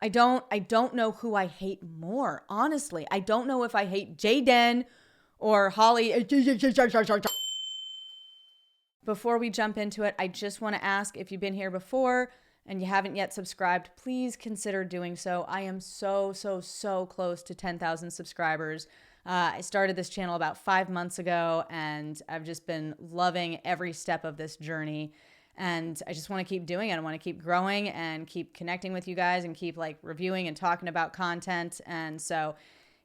I don't know who I hate more, honestly. I don't know if I hate Jaden or Holly. Before we jump into it, I just want to ask, if you've been here before and you haven't yet subscribed, please consider doing so. I am so close to 10,000 subscribers. I started this channel about 5 months ago, and I've just been loving every step of this journey. And I just want to keep doing it. I want to keep growing and keep connecting with you guys and keep like reviewing and talking about content. And so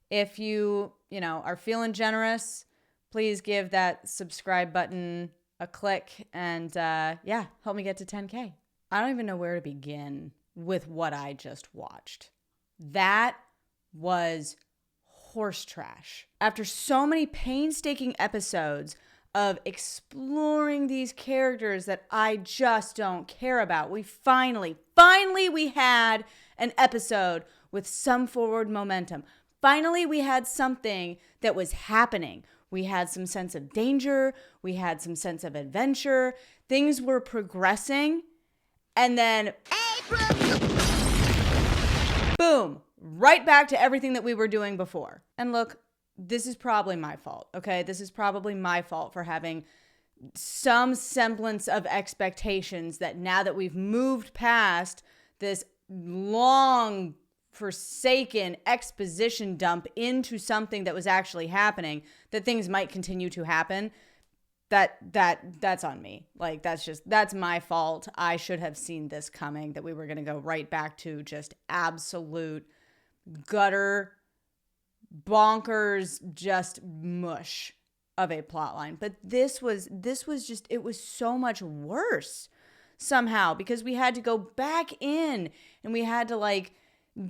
if you are feeling generous, please give that subscribe button a click and help me get to 10K. I don't even know where to begin with what I just watched. That was horse trash. After so many painstaking episodes of exploring these characters that I just don't care about, we finally we had an episode with some forward momentum. Finally, we had something that was happening. We had some sense of danger. We had some sense of adventure. Things were progressing. And then, boom, right back to everything that we were doing before. And look, this is probably my fault, okay? This is probably my fault for having some semblance of expectations that now that we've moved past this long forsaken exposition dump into something that was actually happening, that things might continue to happen. That's on me. Like, that's my fault. I should have seen this coming, that we were going to go right back to just absolute gutter, bonkers, just mush of a plot line. But this was just, it was so much worse somehow, because we had to go back in and we had to like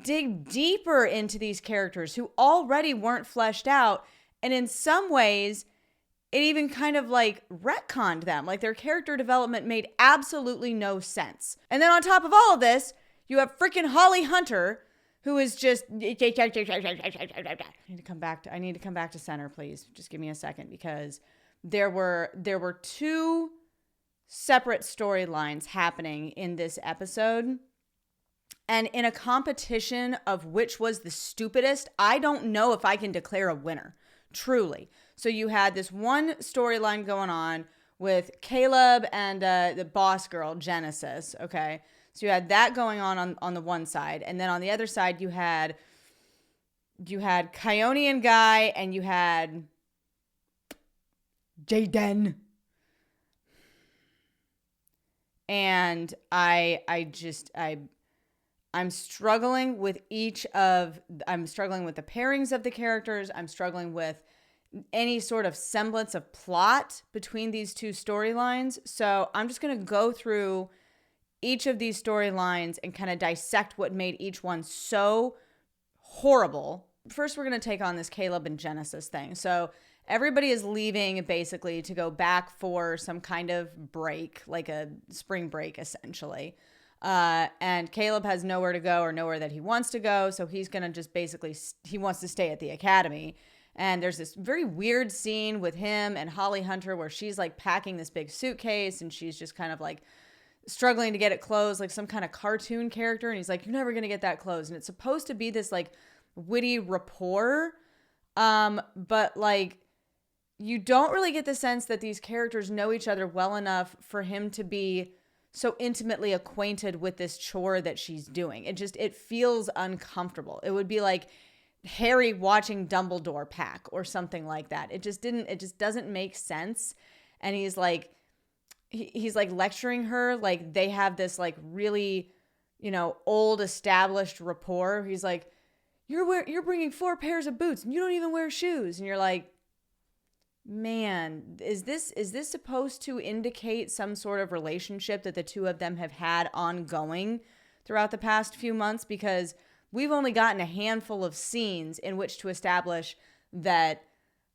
dig deeper into these characters who already weren't fleshed out. And in some ways, it even kind of like retconned them. Like, their character development made absolutely no sense. And then on top of all of this, you have freaking Holly Hunter, who is just, I need to come back to center, please. Just give me a second, because there were two separate storylines happening in this episode. And in a competition of which was the stupidest, I don't know if I can declare a winner, truly. So you had this one storyline going on with Caleb and the boss girl, Genesis, okay? So you had that going on the one side. And then on the other side, you had Kionian Guy and you had Jaden. And I'm struggling with I'm struggling with the pairings of the characters. I'm struggling with any sort of semblance of plot between these two storylines. So I'm just going to go through each of these storylines and kind of dissect what made each one so horrible. First, we're going to take on this Caleb and Genesis thing. So everybody is leaving basically to go back for some kind of break, like a spring break, essentially. And Caleb has nowhere to go or nowhere that he wants to go. So he's going to just basically, he wants to stay at the academy. And there's this very weird scene with him and Holly Hunter where she's like packing this big suitcase and she's just kind of like struggling to get it closed, like some kind of cartoon character. And he's like, you're never going to get that closed. And it's supposed to be this like witty rapport. But like, you don't really get the sense that these characters know each other well enough for him to be so intimately acquainted with this chore that she's doing. It feels uncomfortable. It would be like Harry watching Dumbledore pack or something like that. It just doesn't make sense. And he's like lecturing her like they have this like really, old established rapport. He's like, you're bringing 4 pairs of boots and you don't even wear shoes. And you're like, man, is this supposed to indicate some sort of relationship that the two of them have had ongoing throughout the past few months? Because we've only gotten a handful of scenes in which to establish that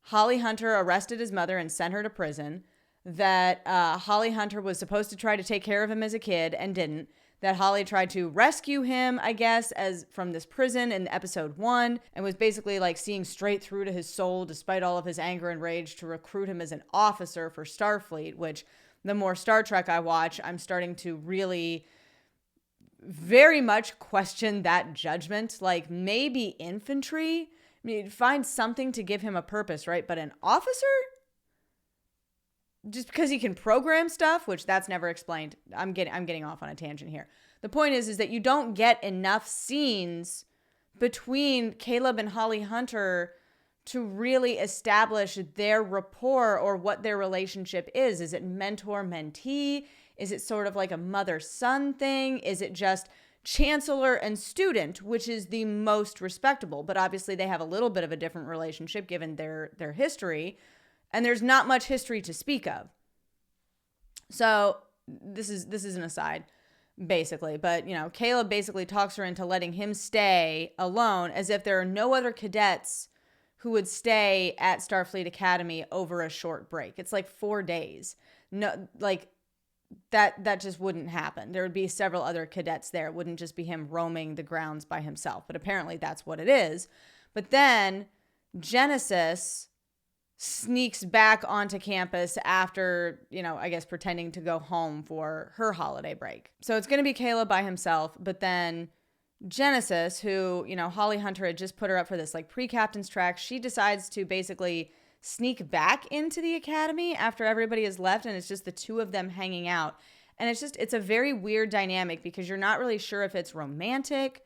Holly Hunter arrested his mother and sent her to prison, that Holly Hunter was supposed to try to take care of him as a kid and didn't, that Holly tried to rescue him, I guess, as from this prison in episode 1, and was basically like seeing straight through to his soul despite all of his anger and rage to recruit him as an officer for Starfleet, which the more Star Trek I watch, I'm starting to really very much question that judgment. Like, maybe infantry, I mean, find something to give him a purpose, right? But an officer? Just because he can program stuff, which that's never explained. I'm getting off on a tangent here. The point is that you don't get enough scenes between Caleb and Holly Hunter to really establish their rapport or what their relationship is. Is it mentor-mentee? Is it sort of like a mother-son thing? Is it just chancellor and student, which is the most respectable? But obviously they have a little bit of a different relationship given their history. And there's not much history to speak of. So this is an aside, basically. But, Caleb basically talks her into letting him stay alone as if there are no other cadets who would stay at Starfleet Academy over a short break. It's like 4 days. No, like that just wouldn't happen. There would be several other cadets there. It wouldn't just be him roaming the grounds by himself. But apparently that's what it is. But then Genesis sneaks back onto campus after, I guess pretending to go home for her holiday break. So it's going to be Caleb by himself, but then Genesis, who, Holly Hunter had just put her up for this like pre-captain's track, she decides to basically sneak back into the academy after everybody has left, and it's just the two of them hanging out. And it's a very weird dynamic because you're not really sure if it's romantic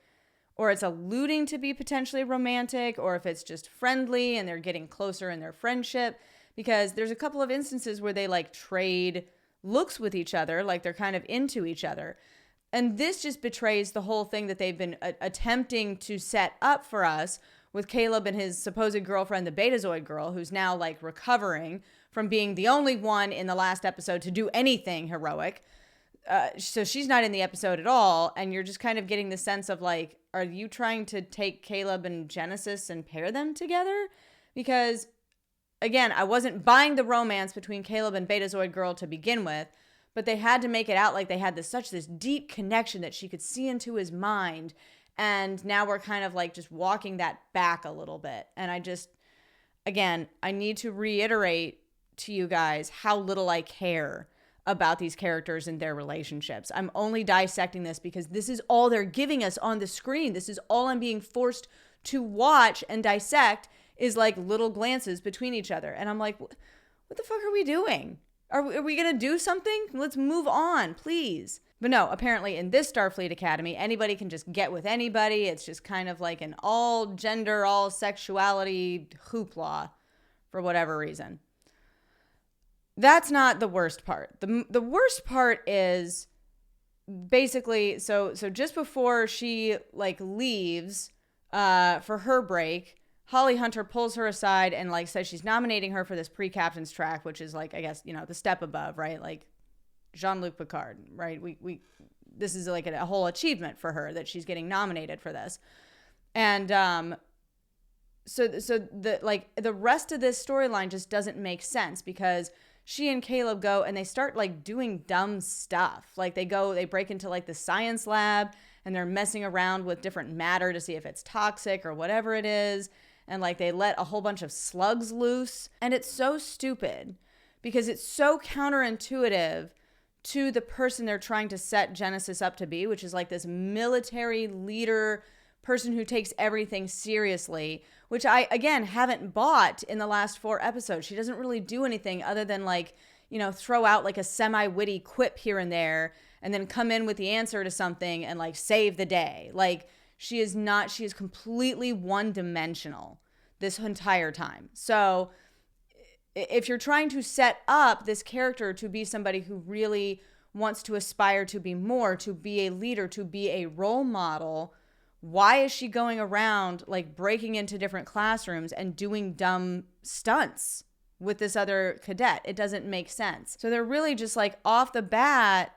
or it's alluding to be potentially romantic, or if it's just friendly and they're getting closer in their friendship, because there's a couple of instances where they like trade looks with each other, like they're kind of into each other. And this just betrays the whole thing that they've been attempting to set up for us with Caleb and his supposed girlfriend, the Betazoid girl, who's now like recovering from being the only one in the last episode to do anything heroic. So she's not in the episode at all. And you're just kind of getting the sense of like, are you trying to take Caleb and Genesis and pair them together? Because again, I wasn't buying the romance between Caleb and Betazoid girl to begin with, but they had to make it out like they had this deep connection that she could see into his mind. And now we're kind of like just walking that back a little bit. And I need to reiterate to you guys how little I care about these characters and their relationships. I'm only dissecting this because this is all they're giving us on the screen. This is all I'm being forced to watch and dissect, is like little glances between each other. And I'm like, what the fuck are we doing? Are we going to do something? Let's move on, please. But no, apparently in this Starfleet Academy, anybody can just get with anybody. It's just kind of like an all gender, all sexuality hoopla for whatever reason. That's not the worst part. The worst part is basically, so just before she like leaves for her break, Holly Hunter pulls her aside and like says she's nominating her for this pre-captain's track, which is like, I guess, the step above, right? Like Jean-Luc Picard, right? This is like a whole achievement for her that she's getting nominated for this. And so the rest of this storyline just doesn't make sense because she and Caleb go and they start like doing dumb stuff. Like they break into like the science lab and they're messing around with different matter to see if it's toxic or whatever it is. And like they let a whole bunch of slugs loose. And it's so stupid because it's so counterintuitive to the person they're trying to set Genesis up to be, which is like this military leader person who takes everything seriously, which I, again, haven't bought in the last 4 episodes. She doesn't really do anything other than like, throw out like a semi-witty quip here and there and then come in with the answer to something and like save the day. Like she is completely one-dimensional this entire time. So if you're trying to set up this character to be somebody who really wants to aspire to be more, to be a leader, to be a role model, why is she going around like breaking into different classrooms and doing dumb stunts with this other cadet? It doesn't make sense. So they're really just like off the bat,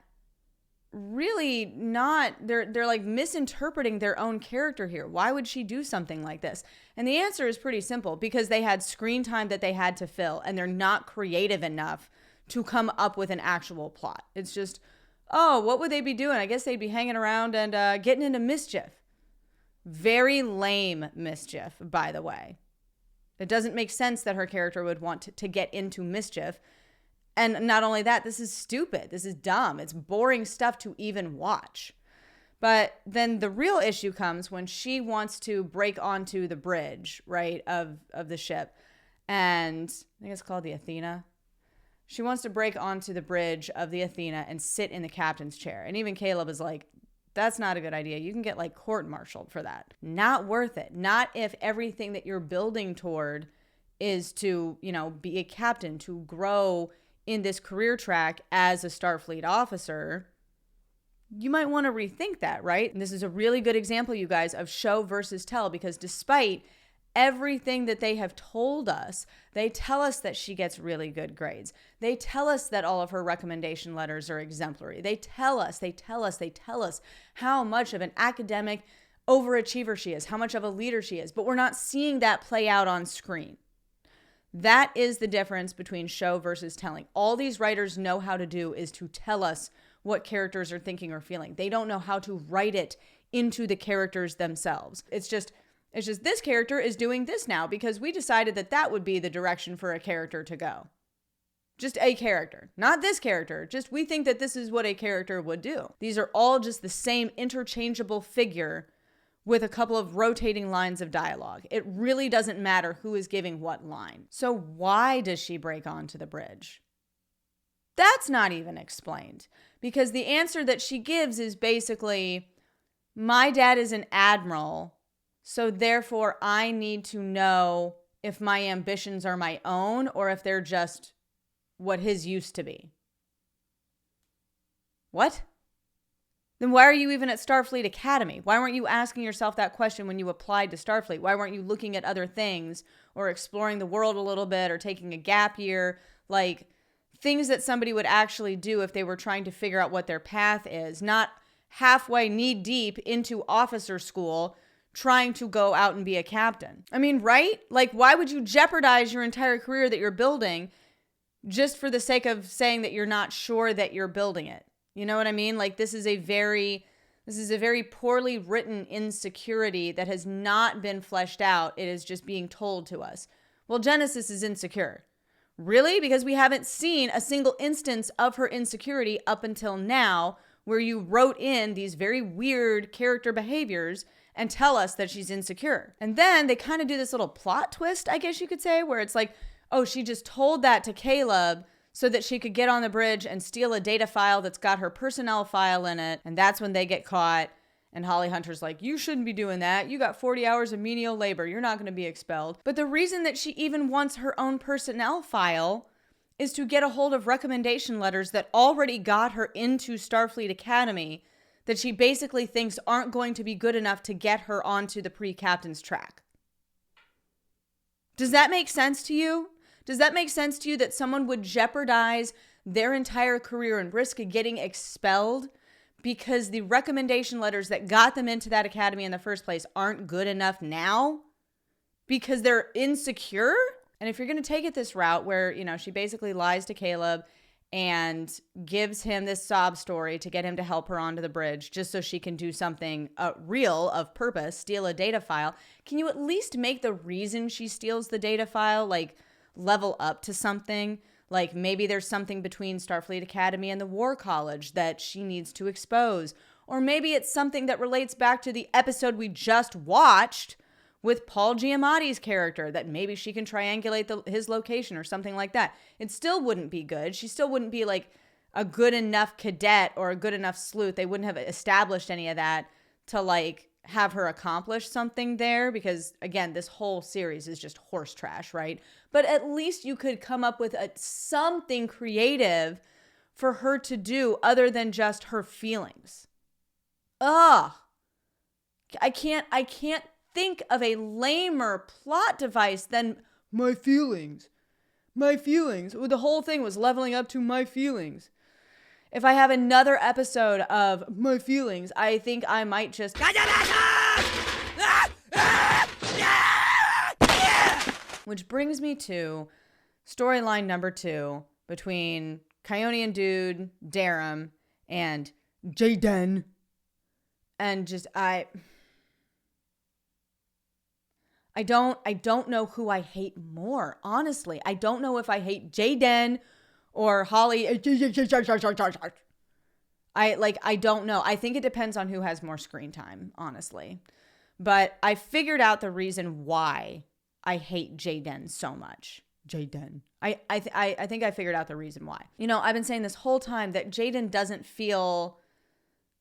really not, they're like misinterpreting their own character here. Why would she do something like this? And the answer is pretty simple, because they had screen time that they had to fill and they're not creative enough to come up with an actual plot. It's just, oh, what would they be doing? I guess they'd be hanging around and getting into mischief. Very lame mischief, by the way. It doesn't make sense that her character would want to get into mischief. And not only that, this is stupid. This is dumb. It's boring stuff to even watch. But then the real issue comes when she wants to break onto the bridge, right, of the ship. And I think it's called the Athena. She wants to break onto the bridge of the Athena and sit in the captain's chair. And even Caleb is like, that's not a good idea. You can get like court-martialed for that. Not worth it. Not if everything that you're building toward is to, be a captain, to grow in this career track as a Starfleet officer. You might want to rethink that, right? And this is a really good example, you guys, of show versus tell, because despite everything that they have told us, they tell us that she gets really good grades. They tell us that all of her recommendation letters are exemplary. They tell us how much of an academic overachiever she is, how much of a leader she is, but we're not seeing that play out on screen. That is the difference between show versus telling. All these writers know how to do is to tell us what characters are thinking or feeling. They don't know how to write it into the characters themselves. It's just this character is doing this now because we decided that would be the direction for a character to go. Just a character, not this character. Just we think that this is what a character would do. These are all just the same interchangeable figure with a couple of rotating lines of dialogue. It really doesn't matter who is giving what line. So why does she break onto the bridge? That's not even explained, because the answer that she gives is basically, my dad is an admiral, so therefore I need to know if my ambitions are my own or if they're just what his used to be. What? Then why are you even at Starfleet Academy? Why weren't you asking yourself that question when you applied to Starfleet? Why weren't you looking at other things or exploring the world a little bit or taking a gap year? Like things that somebody would actually do if they were trying to figure out what their path is, not halfway knee deep into officer school trying to go out and be a captain. I mean, right? Like, why would you jeopardize your entire career that you're building just for the sake of saying that you're not sure that you're building it? You know what I mean? Like, this is a very poorly written insecurity that has not been fleshed out. It is just being told to us. Well, Genesis is insecure. Really? Because we haven't seen a single instance of her insecurity up until now, where you wrote in these very weird character behaviors and tell us that she's insecure. And then they kind of do this little plot twist, I guess you could say, where it's like, oh, she just told that to Caleb so that she could get on the bridge and steal a data file that's got her personnel file in it. And that's when they get caught. And Holly Hunter's like, you shouldn't be doing that. You got 40 hours of menial labor. You're not going to be expelled. But the reason that she even wants her own personnel file is to get a hold of recommendation letters that already got her into Starfleet Academy that she basically thinks aren't going to be good enough to get her onto the pre-captain's track. Does that make sense to you? Does that make sense to you that someone would jeopardize their entire career and risk getting expelled because the recommendation letters that got them into that academy in the first place aren't good enough now because they're insecure? And if you're going to take it this route where, she basically lies to Caleb and gives him this sob story to get him to help her onto the bridge just so she can do something real of purpose, steal a data file, can you at least make the reason she steals the data file level up to something? Like maybe there's something between Starfleet Academy and the War College that she needs to expose. Or maybe it's something that relates back to the episode we just watched with Paul Giamatti's character, that maybe she can triangulate his location or something like that. It still wouldn't be good. She still wouldn't be like a good enough cadet or a good enough sleuth. They wouldn't have established any of that to have her accomplish something there, because again, this whole series is just horse trash, right? But at least you could come up with something creative for her to do other than just her feelings. I can't think of a lamer plot device than my feelings. My feelings. The whole thing was leveling up to my feelings. If I have another episode of my feelings, I think I might just... Which brings me to storyline number 2 between Kionian dude, Darum, and Jaden. And just, I don't know who I hate more, honestly. I don't know if I hate Jaden or Holly. I don't know. I think it depends on who has more screen time, honestly. But I figured out the reason why I hate Jaden so much. Jaden. I think I figured out the reason why. I've been saying this whole time that Jaden doesn't feel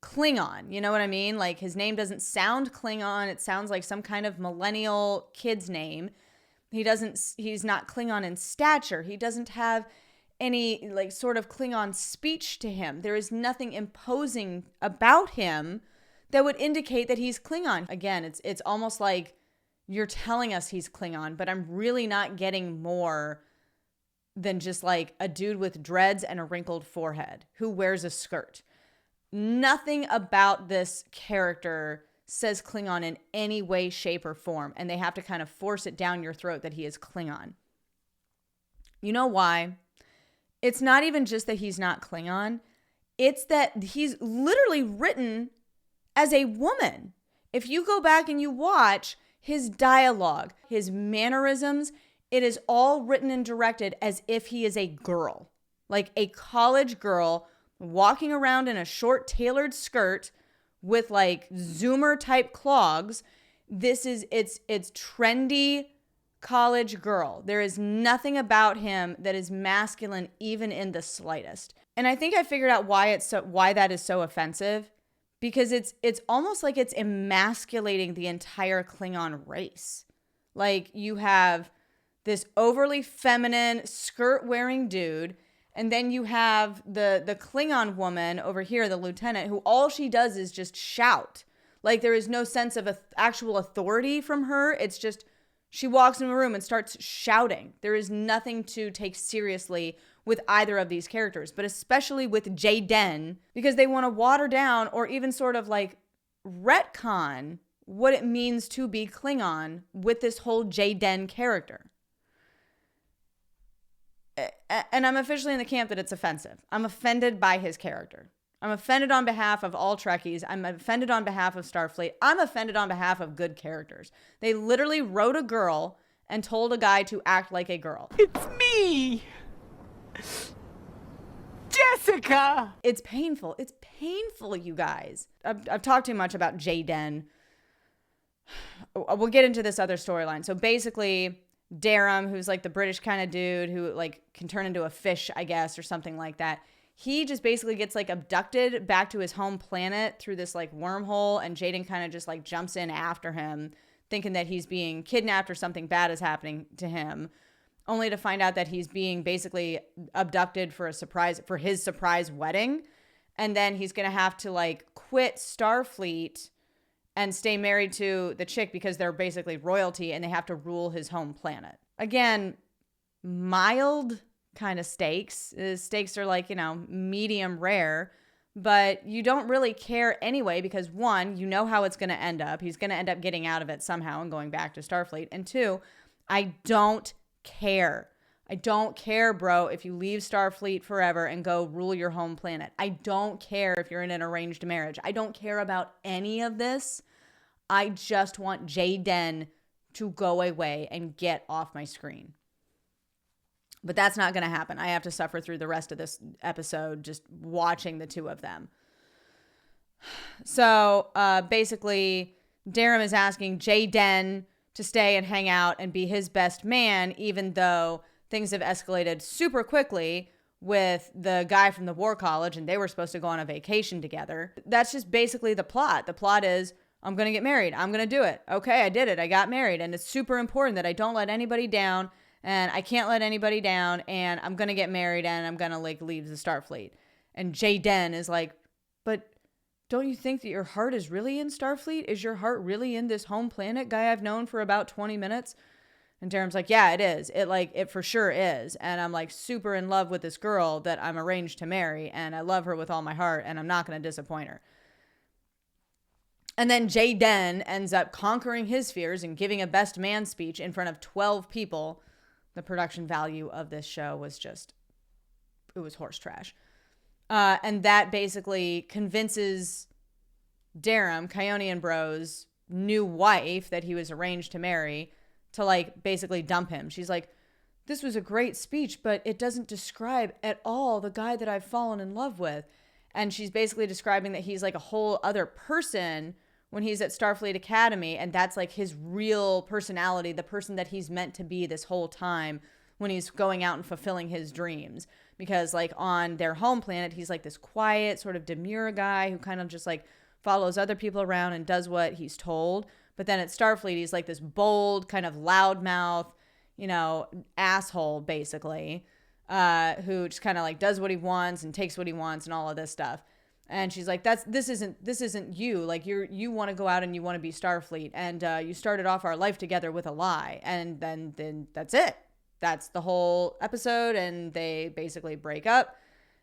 Klingon. You know what I mean? Like, his name doesn't sound Klingon. It sounds like some kind of millennial kid's name. He's not Klingon in stature. He doesn't have any like sort of Klingon speech to him. There is nothing imposing about him that would indicate that he's Klingon. Again, it's almost like you're telling us he's Klingon, but I'm really not getting more than just like a dude with dreads and a wrinkled forehead who wears a skirt. Nothing about this character says Klingon in any way, shape, or form, and they have to kind of force it down your throat that he is Klingon. You know why? It's not even just that he's not Klingon. It's that he's literally written as a woman. If you go back and you watch his dialogue, his mannerisms, it is all written and directed as if he is a girl, like a college girl walking around in a short tailored skirt with like Zoomer type clogs. It's trendy college girl. There is nothing about him that is masculine, even in the slightest. And I think I figured out why that is so offensive, because it's almost like it's emasculating the entire Klingon race. Like, you have this overly feminine skirt-wearing dude, and then you have the Klingon woman over here, the lieutenant, who all she does is just shout. Like, there is no sense of actual authority from her. It's just she walks in a room and starts shouting. There is nothing to take seriously with either of these characters, but especially with Jaden, because they want to water down or even sort of like retcon what it means to be Klingon with this whole Jaden character. And I'm officially in the camp that it's offensive. I'm offended by his character. I'm offended on behalf of all Trekkies. I'm offended on behalf of Starfleet. I'm offended on behalf of good characters. They literally wrote a girl and told a guy to act like a girl. It's me, Jessica. It's painful. It's painful, you guys. I've talked too much about Jaden. We'll get into this other storyline. So basically, Darum, who's like the British kind of dude who like can turn into a fish, I guess, or something like that. He just basically gets like abducted back to his home planet through this like wormhole, and Jaden kind of just like jumps in after him, thinking that he's being kidnapped or something bad is happening to him, only to find out that he's being basically abducted for his surprise wedding. And then he's going to have to like quit Starfleet and stay married to the chick because they're basically royalty and they have to rule his home planet. Again, mild kind of stakes. The stakes are like, medium rare, but you don't really care anyway because, one, you know how it's going to end up. He's going to end up getting out of it somehow and going back to Starfleet. And two, I don't care. I don't care, bro, if you leave Starfleet forever and go rule your home planet. I don't care if you're in an arranged marriage. I don't care about any of this. I just want Jaden to go away and get off my screen. But that's not going to happen. I have to suffer through the rest of this episode just watching the two of them. So basically, Darum is asking Jaden to stay and hang out and be his best man, even though things have escalated super quickly with the guy from the War College and they were supposed to go on a vacation together. That's just basically the plot. The plot is, I'm going to get married. I'm going to do it. Okay, I did it. I got married. And it's super important that I don't let anybody down. And I can't let anybody down, and I'm going to get married, and I'm going to, like, leave the Starfleet. And Jaden is like, but don't you think that your heart is really in Starfleet? Is your heart really in this home planet guy I've known for about 20 minutes? And Darum's like, yeah, it is. It for sure is. And I'm, like, super in love with this girl that I'm arranged to marry, and I love her with all my heart, and I'm not going to disappoint her. And then Jaden ends up conquering his fears and giving a best man speech in front of 12 people. The production value of this show was it was horse trash. And that basically convinces Darum, Kionian Bro's new wife that he was arranged to marry, to like basically dump him. She's like, this was a great speech, but it doesn't describe at all the guy that I've fallen in love with. And she's basically describing that he's like a whole other person when he's at Starfleet Academy. And that's like his real personality, the person that he's meant to be this whole time when he's going out and fulfilling his dreams. Because like on their home planet, he's like this quiet, sort of demure guy who kind of just like follows other people around and does what he's told. But then at Starfleet, he's like this bold, kind of loudmouth, asshole, basically, who just kind of like does what he wants and takes what he wants and all of this stuff. And she's like, this isn't you. Like you want to go out and you want to be Starfleet, and you started off our life together with a lie, and then that's it. That's the whole episode, and they basically break up,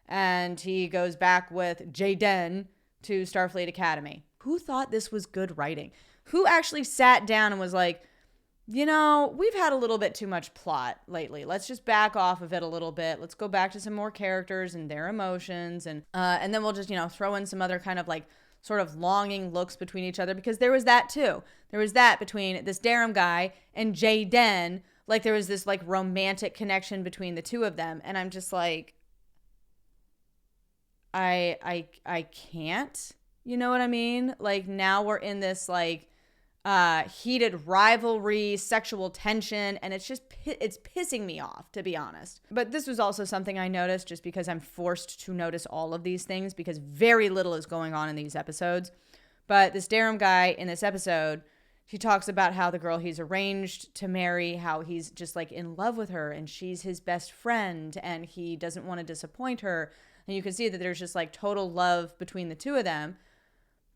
and he goes back with Jaden to Starfleet Academy. Who thought this was good writing? Who actually sat down and was like, we've had a little bit too much plot lately. Let's just back off of it a little bit. Let's go back to some more characters and their emotions. And then we'll just, throw in some other kind of like sort of longing looks between each other, because there was that too. There was that between this Darum guy and Jaden. Like there was this like romantic connection between the two of them. And I'm just like, I can't, you know what I mean? Like now we're in this like, heated rivalry, sexual tension, and it's pissing me off, to be honest. But this was also something I noticed just because I'm forced to notice all of these things because very little is going on in these episodes. But this Darum guy in this episode, he talks about how the girl he's arranged to marry, how he's just like in love with her and she's his best friend and he doesn't want to disappoint her. And you can see that there's just like total love between the two of them.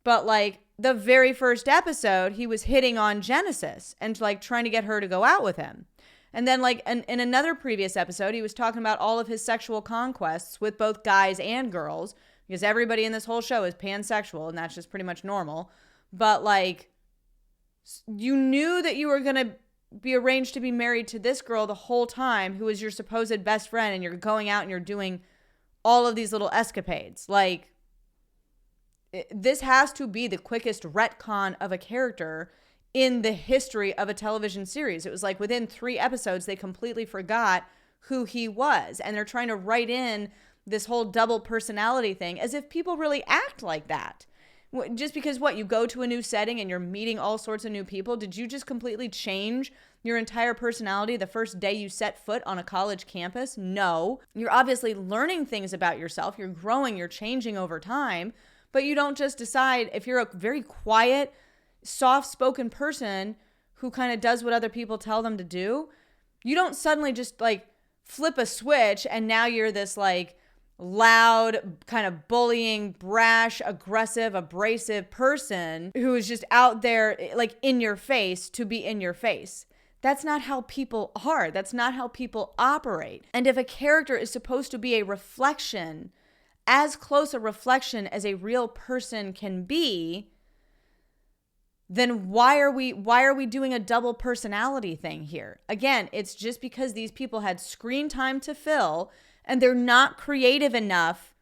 But like the very first episode, he was hitting on Genesis and like trying to get her to go out with him. And then like in another previous episode, he was talking about all of his sexual conquests with both guys and girls, because everybody in this whole show is pansexual and that's just pretty much normal. But like you knew that you were going to be arranged to be married to this girl the whole time, who is your supposed best friend, and you're going out and you're doing all of these little escapades. Like, this has to be the quickest retcon of a character in the history of a television series. It was like within 3 episodes, they completely forgot who he was. And they're trying to write in this whole double personality thing as if people really act like that. Just because you go to a new setting and you're meeting all sorts of new people, did you just completely change your entire personality the first day you set foot on a college campus? No. You're obviously learning things about yourself. You're growing, you're changing over time. But you don't just decide, if you're a very quiet, soft-spoken person who kind of does what other people tell them to do, you don't suddenly just like flip a switch and now you're this like loud, kind of bullying, brash, aggressive, abrasive person who is just out there like in your face to be in your face. That's not how people are. That's not how people operate. And if a character is supposed to be a reflection, as close a reflection as a real person can be, then why are we doing a double personality thing here? Again, it's just because these people had screen time to fill and they're not creative enough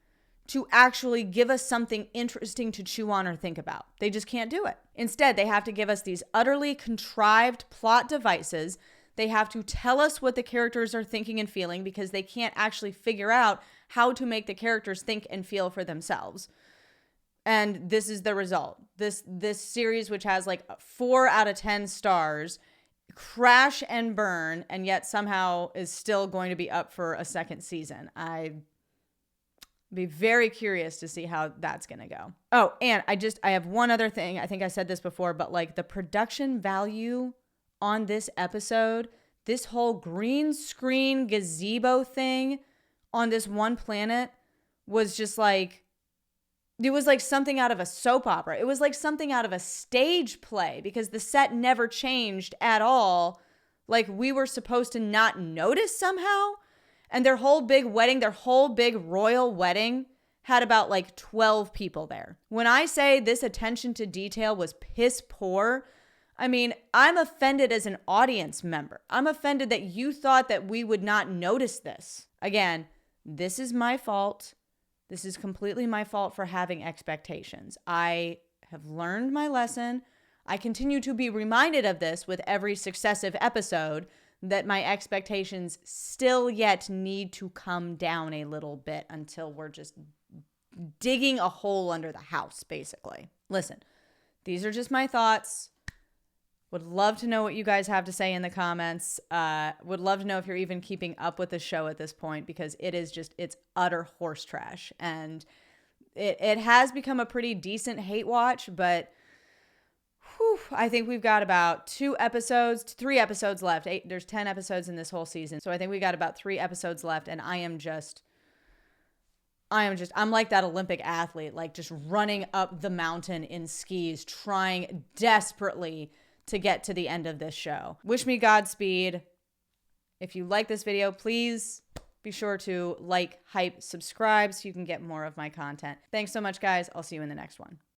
to actually give us something interesting to chew on or think about. They just can't do it. Instead, they have to give us these utterly contrived plot devices. They have to tell us what the characters are thinking and feeling because they can't actually figure out how to make the characters think and feel for themselves. And this is the result. This series, which has like 4 out of 10 stars, crash and burn, and yet somehow is still going to be up for a second season. I'd be very curious to see how that's going to go. Oh, and I have one other thing. I think I said this before, but like the production value on this episode, this whole green screen gazebo thing on this one planet was just like, it was like something out of a soap opera. It was like something out of a stage play because the set never changed at all. Like we were supposed to not notice somehow. And their whole big wedding, their whole big royal wedding had about like 12 people there. When I say this attention to detail was piss poor, I mean, I'm offended as an audience member. I'm offended that you thought that we would not notice this. Again, this is my fault. This is completely my fault for having expectations. I have learned my lesson. I continue to be reminded of this with every successive episode, that my expectations still yet need to come down a little bit until we're just digging a hole under the house, basically. Listen, these are just my thoughts. Would love to know what you guys have to say in the comments. Would love to know if you're even keeping up with the show at this point, because it's utter horse trash. And it has become a pretty decent hate watch, but I think we've got about 3 episodes left. There's 10 episodes in this whole season. So I think we got about 3 episodes left, and I'm like that Olympic athlete, like just running up the mountain in skis, trying desperately to get to the end of this show. Wish me Godspeed. If you like this video, please be sure to like, hype, subscribe so you can get more of my content. Thanks so much, guys. I'll see you in the next one.